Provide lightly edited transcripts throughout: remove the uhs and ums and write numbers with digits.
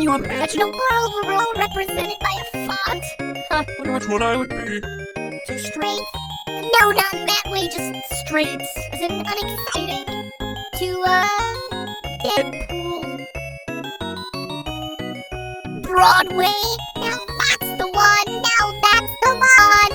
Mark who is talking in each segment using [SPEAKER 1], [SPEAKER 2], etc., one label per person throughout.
[SPEAKER 1] Can you imagine a world where we're all represented by a font?
[SPEAKER 2] Wonder which one I would be.
[SPEAKER 1] Two straights? No, not in that way, just straights. As in unexciting. To, Deadpool. Broadway? Now that's the one! Now that's the one!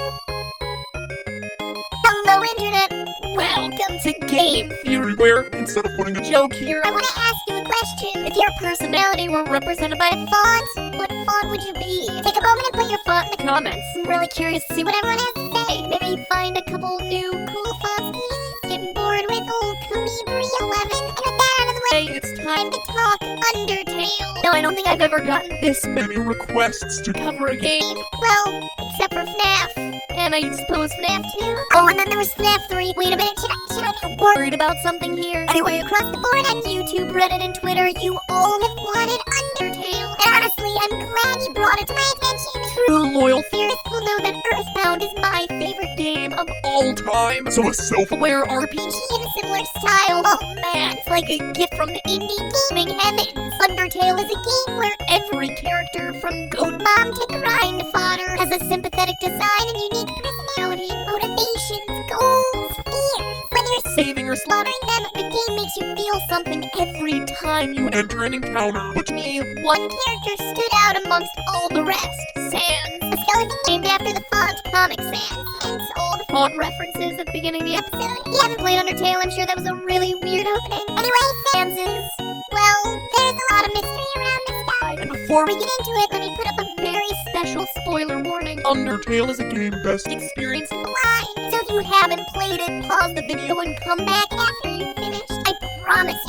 [SPEAKER 1] Hello, Internet! Welcome to Game
[SPEAKER 2] Theory, where instead of putting a
[SPEAKER 1] joke here, I want to ask you a question. If your personality were represented by a font, what font would you be? Take a moment and put your font in the comments. I'm really curious to see what everyone has to say. Maybe find a couple new cool fonts to use. Getting bored with old Calibri 11. And with that out of the way, it's time to talk Undertale. No, I don't think I've ever gotten this
[SPEAKER 2] many requests to
[SPEAKER 1] cover a game. Well, except for FNAF. And I suppose FNAF 2. Oh, and then there was FNAF 3. Wait a minute, should I be worried about something here? Anyway, across the board on YouTube, Reddit, and Twitter, you all have wanted Undertale. And honestly, I'm glad you brought it to my attention.
[SPEAKER 2] True loyal
[SPEAKER 1] theorists will know that Earthbound is my favorite game of
[SPEAKER 2] all time. So a self-aware RPG
[SPEAKER 1] in a similar style. Oh man, it's like a gift from the indie gaming heavens. Undertale is a game where every character, from Goat Mom to Grind Fodder, has a sympathetic design and unique personality, motivations, goals, fears. Whether you're saving or slaughtering them, the game makes you feel something every time you
[SPEAKER 2] enter an encounter.
[SPEAKER 1] Which me, one character stood out amongst all the rest. Sans, a skeleton named after the font Comic Sans. Hence all the font references at the beginning of the episode. If you haven't played Undertale, I'm sure that was a really weird opening. Anyway, Sans is, well, there's a lot of mystery around this guy. And before we get into it, let me put up a very special spoiler warning.
[SPEAKER 2] Undertale is a game best
[SPEAKER 1] experienced blind. So if you haven't played it, pause the video and come back after you've finished. I promise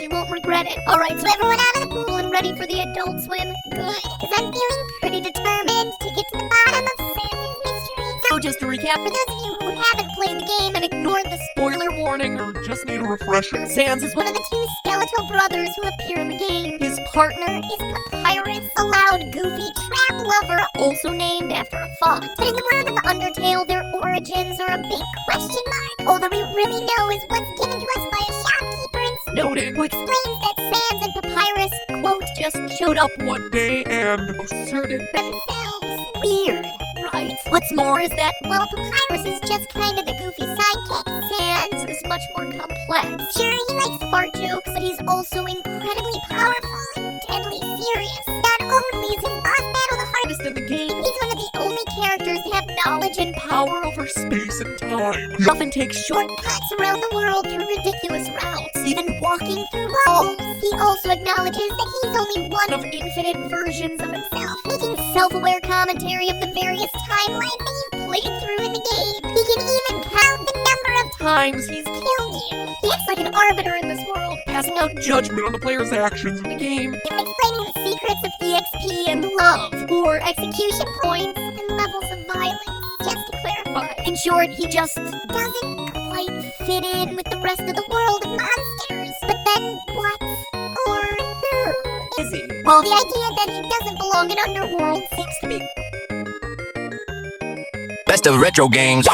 [SPEAKER 1] you won't regret it. Alright, so everyone out of the pool and ready for the adult swim? Good, because I'm feeling pretty determined to get to the bottom of Sans' mystery. So just to recap, for those of you who haven't played the game and ignored the spoiler warning,
[SPEAKER 2] or just need a refresher,
[SPEAKER 1] Sans is one of the two skeletal brothers who appear in the game. His partner is Papyrus, a loud, goofy trap lover, also named after a font. But in the world of Undertale, their origins are a big question mark. All that we really know is what's given to us by a shopkeeper in
[SPEAKER 2] Snowden,
[SPEAKER 1] who explains that Sans and Papyrus, quote, just showed up one day and asserted themselves. Weird, right? What's more is that, well, Papyrus is just kind of the goofy sidekick. Sans is much more complex. Sure, he likes fart jokes, but he's also incredibly powerful and deadly serious. Not only is his boss battle the hardest in the game, he's one of the only characters to have knowledge and power over
[SPEAKER 2] space and time.
[SPEAKER 1] He often takes shortcuts around the world through ridiculous routes, even walking through walls. He also acknowledges that he's only one of infinite versions of himself, making self-aware commentary of the various timelines that you've played through in the game. He can even count the number of times he's killed you. He acts like an arbiter in this world, passing out
[SPEAKER 2] judgment on the player's actions in the game,
[SPEAKER 1] even explaining the secrets of EXP and love, or execution points and levels of violence. Just to clarify, in short, he just doesn't quite fit in with the rest of the world of monsters. But then what? Or who is he? Well, the idea that he doesn't belong in Underworld seems to be
[SPEAKER 3] Best of retro games.